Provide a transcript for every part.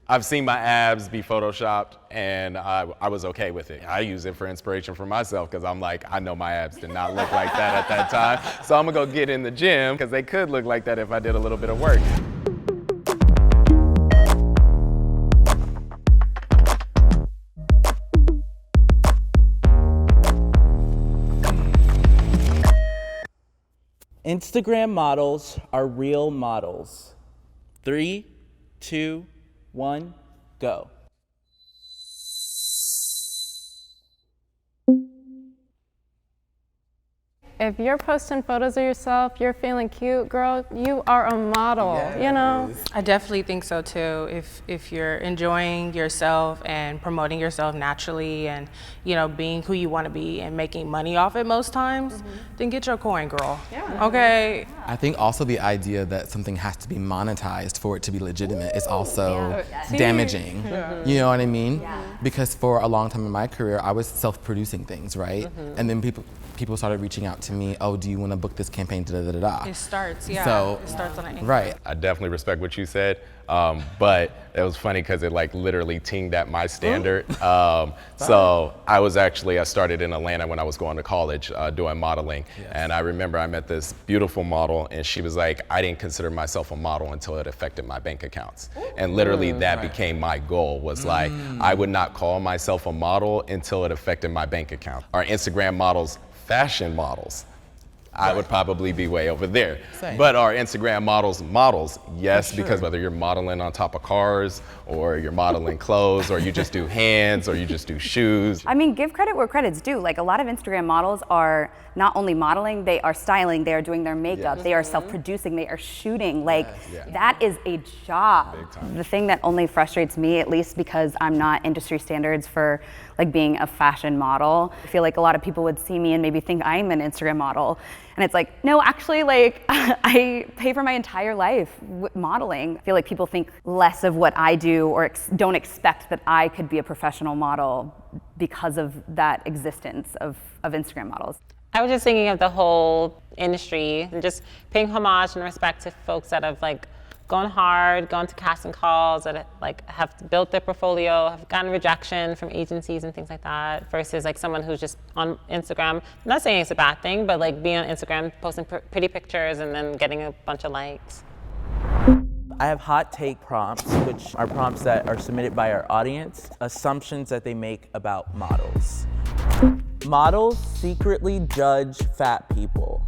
I've seen my abs be photoshopped, and I was okay with it. I use it for inspiration for myself because I'm like, I know my abs did not look like that at that time. So I'm gonna go get in the gym because they could look like that if I did a little bit of work. Instagram models are real models. 3, 2, 1, go. If you're posting photos of yourself, you're feeling cute, girl, you are a model, you know? I definitely think so too. If you're enjoying yourself and promoting yourself naturally and, you know, being who you want to be and making money off it most times, then get your coin, girl. Yeah. Okay? I think also the idea that something has to be monetized for it to be legitimate is also damaging. You know what I mean? Because for a long time in my career, I was self-producing things, right? And then people started reaching out to me, oh, do you want to book this campaign, da-da-da-da. It starts, yeah. So, it starts on an angle. Right. I definitely respect what you said, but it was funny because it like literally tinged at my standard. So I started in Atlanta when I was going to college doing modeling. Yes. And I remember I met this beautiful model and she was like, I didn't consider myself a model until it affected my bank accounts. And literally that became my goal, was like, I would not call myself a model until it affected my bank account. Our Instagram models, fashion models, I would probably be way over there. Same. But our Instagram models, yes, because whether you're modeling on top of cars or you're modeling clothes or you just do hands or you just do shoes. I mean, give credit where credit's due. Like, a lot of Instagram models are not only modeling, they are styling, they are doing their makeup, they are self-producing, they are shooting. Like, that is a job. The thing that only frustrates me, at least because I'm not industry standards for like being a fashion model, I feel like a lot of people would see me and maybe think I'm an Instagram model. And it's like, no, actually, like, I pay for my entire life modeling. I feel like people think less of what I do or don't expect that I could be a professional model because of that existence of Instagram models. I was just thinking of the whole industry and just paying homage and respect to folks that have like gone hard, gone to casting calls, that like have built their portfolio, have gotten rejection from agencies and things like that, versus like someone who's just on Instagram. I'm not saying it's a bad thing, but like being on Instagram, posting pretty pictures and then getting a bunch of likes. I have hot take prompts, which are prompts that are submitted by our audience, assumptions that they make about models. Models secretly judge fat people.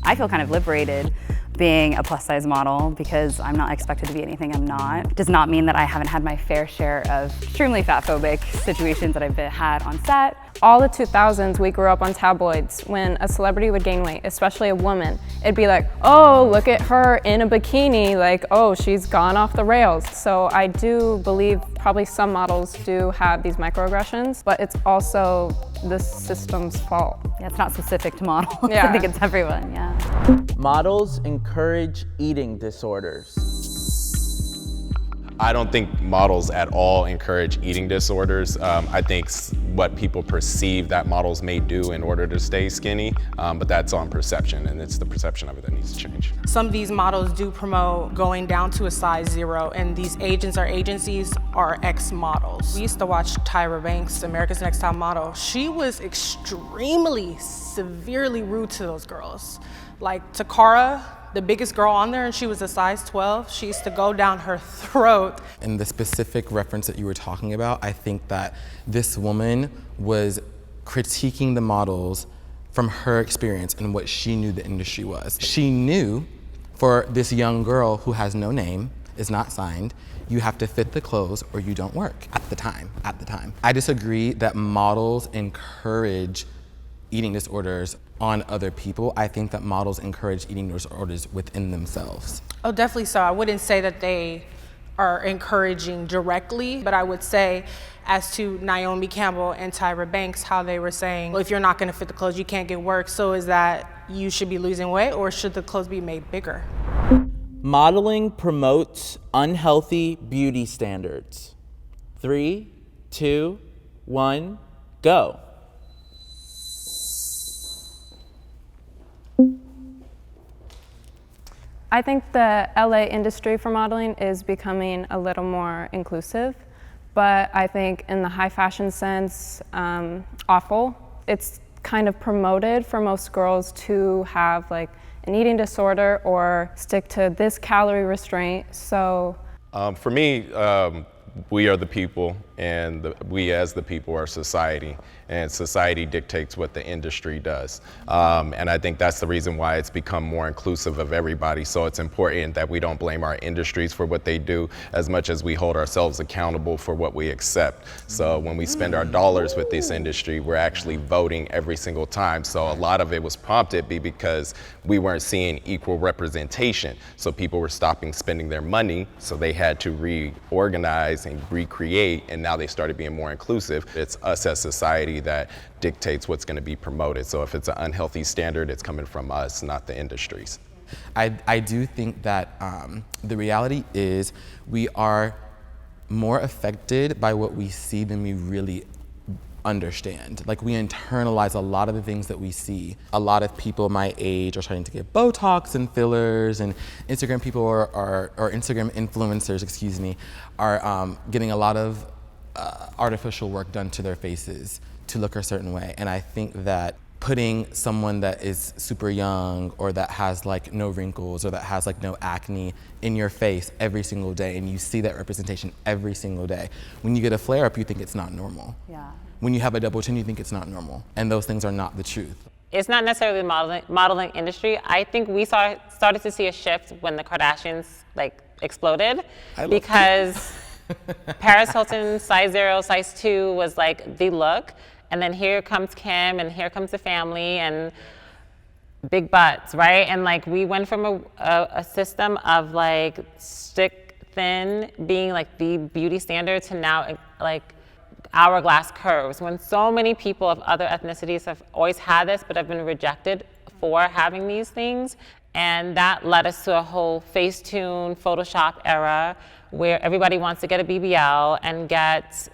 I feel kind of liberated being a plus size model because I'm not expected to be anything I'm not. Does not mean that I haven't had my fair share of extremely fat phobic situations that I've had on set. All the 2000s, we grew up on tabloids. When a celebrity would gain weight, especially a woman, it'd be like, oh, look at her in a bikini, like, oh, she's gone off the rails. So I do believe probably some models do have these microaggressions, but it's also the system's fault. Yeah, it's not specific to models. Yeah. I think it's everyone, yeah. Models encourage eating disorders. I don't think models at all encourage eating disorders. I think what people perceive that models may do in order to stay skinny, but that's on perception, and it's the perception of it that needs to change. Some of these models do promote going down to a size 0, and these agents or agencies are ex-models. We used to watch Tyra Banks, America's Next Top Model. She was extremely, severely rude to those girls. Like Takara, the biggest girl on there, and she was a size 12. She used to go down her throat. In the specific reference that you were talking about, I think that this woman was critiquing the models from her experience and what she knew the industry was. She knew for this young girl who has no name, is not signed, you have to fit the clothes or you don't work at the time. I disagree that models encourage eating disorders on other people. I think that models encourage eating disorders within themselves. Oh, definitely so. I wouldn't say that they are encouraging directly, but I would say as to Naomi Campbell and Tyra Banks, how they were saying, well, if you're not gonna fit the clothes, you can't get work. So is that you should be losing weight or should the clothes be made bigger? Modeling promotes unhealthy beauty standards. 3, 2, 1, go. I think the LA industry for modeling is becoming a little more inclusive, but I think in the high fashion sense, awful. It's kind of promoted for most girls to have like an eating disorder or stick to this calorie restraint. So for me, we are the people, and we as the people are society, and society dictates what the industry does. And I think that's the reason why it's become more inclusive of everybody. So it's important that we don't blame our industries for what they do as much as we hold ourselves accountable for what we accept. So when we spend our dollars with this industry, we're actually voting every single time. So a lot of it was prompted because we weren't seeing equal representation. So people were stopping spending their money, so they had to reorganize and recreate, and now they started being more inclusive. It's us as society that dictates what's going to be promoted. So if it's an unhealthy standard, it's coming from us, not the industries. I do think that the reality is we are more affected by what we see than we really understand. Like, we internalize a lot of the things that we see. A lot of people my age are trying to get Botox and fillers, and Instagram people or Instagram influencers, excuse me, are getting a lot of artificial work done to their faces to look a certain way. And I think that putting someone that is super young or that has like no wrinkles or that has like no acne in your face every single day, and you see that representation every single day, when you get a flare up, you think it's not normal. Yeah. When you have a double chin, you think it's not normal. And those things are not the truth. It's not necessarily the modeling industry. I think we started to see a shift when the Kardashians like exploded, because Paris Hilton size 0, size 2 was like the look. And then here comes Kim, and here comes the family, and big butts, right? And like we went from a system of like stick thin being like the beauty standard to now like hourglass curves, when so many people of other ethnicities have always had this but have been rejected for having these things. And that led us to a whole Facetune, Photoshop era where everybody wants to get a BBL and get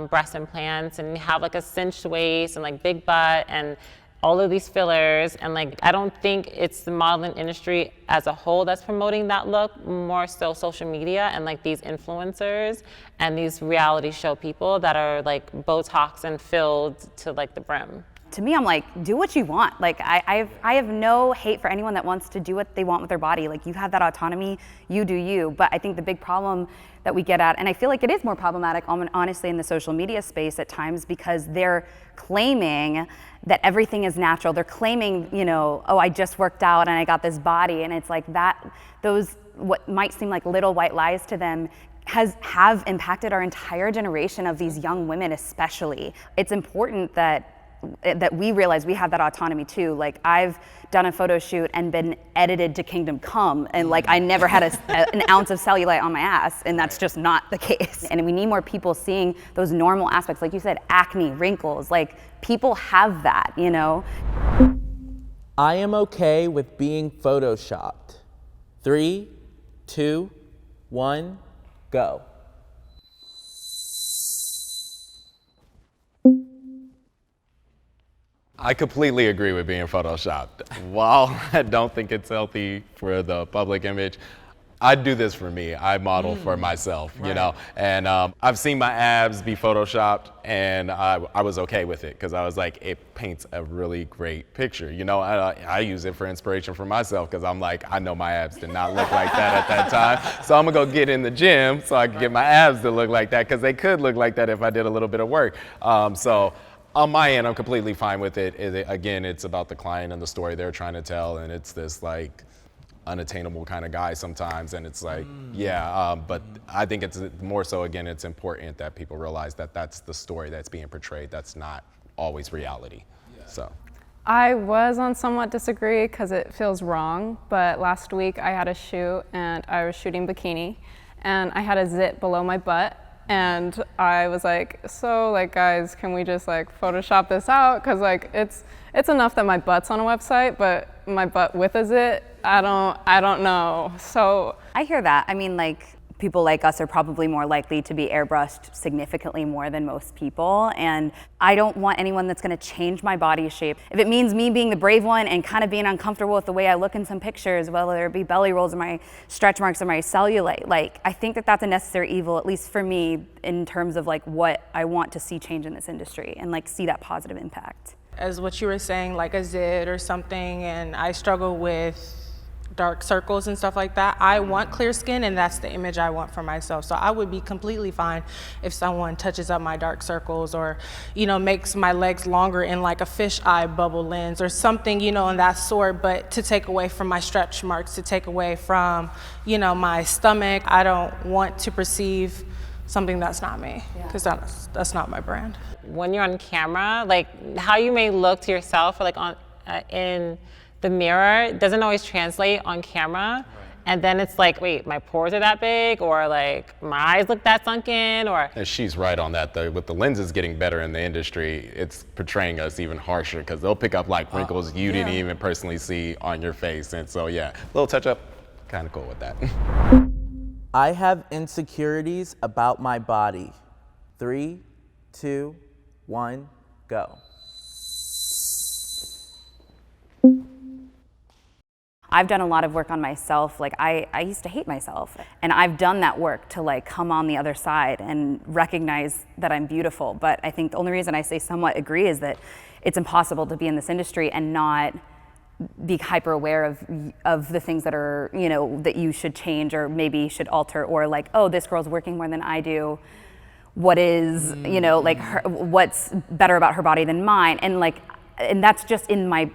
breast implants and have like a cinched waist and like big butt and all of these fillers. And like, I don't think it's the modeling industry as a whole that's promoting that look, more so social media and like these influencers and these reality show people that are like Botox and filled to like the brim. To me, I'm like, do what you want. Like, I have no hate for anyone that wants to do what they want with their body. Like, you have that autonomy, you do you. But I think the big problem that we get at, and I feel like it is more problematic, honestly, in the social media space at times, because they're claiming that everything is natural. They're claiming, you know, oh, I just worked out and I got this body. And it's like that, those, what might seem like little white lies to them, have impacted our entire generation of these young women especially. It's important that we realize we have that autonomy too. Like, I've done a photo shoot and been edited to Kingdom Come, and like I never had an ounce of cellulite on my ass, and that's just not the case. And we need more people seeing those normal aspects, like you said, acne, wrinkles, like people have that, you know? I am okay with being photoshopped. 3, 2, 1, go. I completely agree with being photoshopped. While I don't think it's healthy for the public image, I do this for me. I model for myself, you know? And I've seen my abs be photoshopped, and I was okay with it because I was like, it paints a really great picture. You know, I use it for inspiration for myself because I'm like, I know my abs did not look like that at that time. So I'm gonna go get in the gym so I can get my abs to look like that, because they could look like that if I did a little bit of work. So on my end, I'm completely fine with it. Again, it's about the client and the story they're trying to tell, and it's this like unattainable kind of guy sometimes, and it's like, but I think it's more so, again, it's important that people realize that that's the story that's being portrayed. That's not always reality. So I was on somewhat disagree because it feels wrong, but last week I had a shoot and I was shooting bikini and I had a zit below my butt. And I was like, so like, guys, can we just like Photoshop this out? Cause like, it's enough that my butt's on a website, but my butt with a zit, I don't know. So I hear that. I mean, like, people like us are probably more likely to be airbrushed significantly more than most people. And I don't want anyone that's gonna change my body shape. If it means me being the brave one and kind of being uncomfortable with the way I look in some pictures, whether it be belly rolls or my stretch marks or my cellulite, like, I think that that's a necessary evil, at least for me, in terms of like what I want to see change in this industry and like see that positive impact. As what you were saying, like a zit or something, and I struggle with dark circles and stuff like that. I want clear skin, and that's the image I want for myself. So I would be completely fine if someone touches up my dark circles or, you know, makes my legs longer in like a fisheye bubble lens or something, you know, in that sort. But to take away from my stretch marks, to take away from, you know, my stomach, I don't want to perceive something that's not me, because that's not my brand. When you're on camera, like how you may look to yourself or like on in the mirror doesn't always translate on camera. And then it's like, wait, my pores are that big, or like my eyes look that sunken, or. And she's right on that though. With the lenses getting better in the industry, it's portraying us even harsher because they'll pick up like wrinkles you didn't even personally see on your face. And so yeah, a little touch up, kind of cool with that. I have insecurities about my body. 3, 2, 1, go. I've done a lot of work on myself. Like I used to hate myself, and I've done that work to like come on the other side and recognize that I'm beautiful. But I think the only reason I say somewhat agree is that it's impossible to be in this industry and not be hyper aware of the things that are, you know, that you should change or maybe should alter, or like, oh, this girl's working more than I do. What is, you know, like what's better about her body than mine? And like, and that's just in my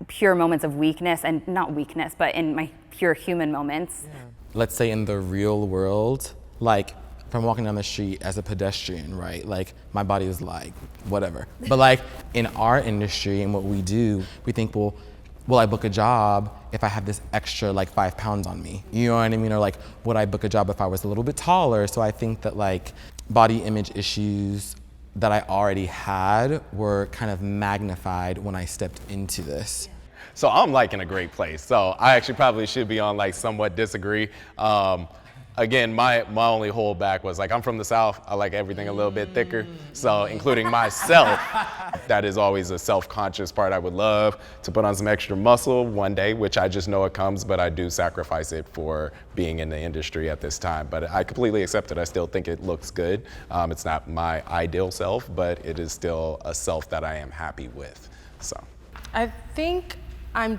pure moments of weakness, and not weakness, but in my pure human moments. Let's say in the real world, like if I'm walking down the street as a pedestrian, right? Like my body is like, whatever. But like in our industry and what we do, we think, well, will I book a job if I have this extra like 5 pounds on me? You know what I mean? Or like, would I book a job if I was a little bit taller? So I think that like body image issues that I already had were kind of magnified when I stepped into this. So I'm like in a great place. So I actually probably should be on like somewhat disagree. Again, my only holdback was like, I'm from the South. I like everything a little bit thicker. So including myself, that is always a self-conscious part. I would love to put on some extra muscle one day, which I just know it comes, but I do sacrifice it for being in the industry at this time. But I completely accept it. I still think it looks good. It's not my ideal self, but it is still a self that I am happy with, so. I think I'm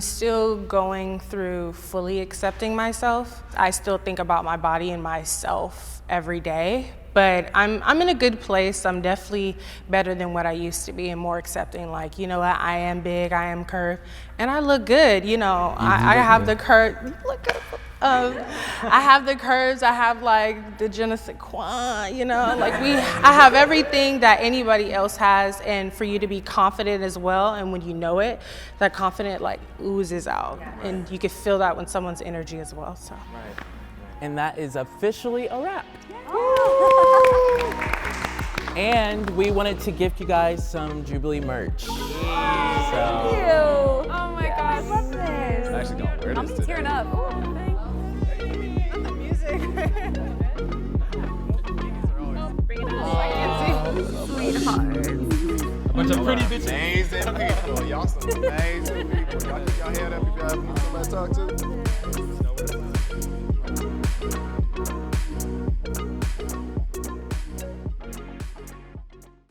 still going through fully accepting myself. I still think about my body and myself every day, but I'm in a good place. I'm definitely better than what I used to be and more accepting, like, you know what, I am big, I am curved, and I look good, you know. I have the curve, look good. I have the curves, I have like the je ne sais quoi, you know, like I have everything that anybody else has, and for you to be confident as well, and when you know it, that confidence like oozes out, and you can feel that when someone's energy as well, so. Right. And that is officially a wrap. And we wanted to gift you guys some Jubilee merch. Thank you. Oh my God. I love this. I actually don't wear this I'm today. tearing up. A bunch of pretty bitches. Amazing people. Y'all some amazing people. Y'all keep your head up if you have somebody to talk to.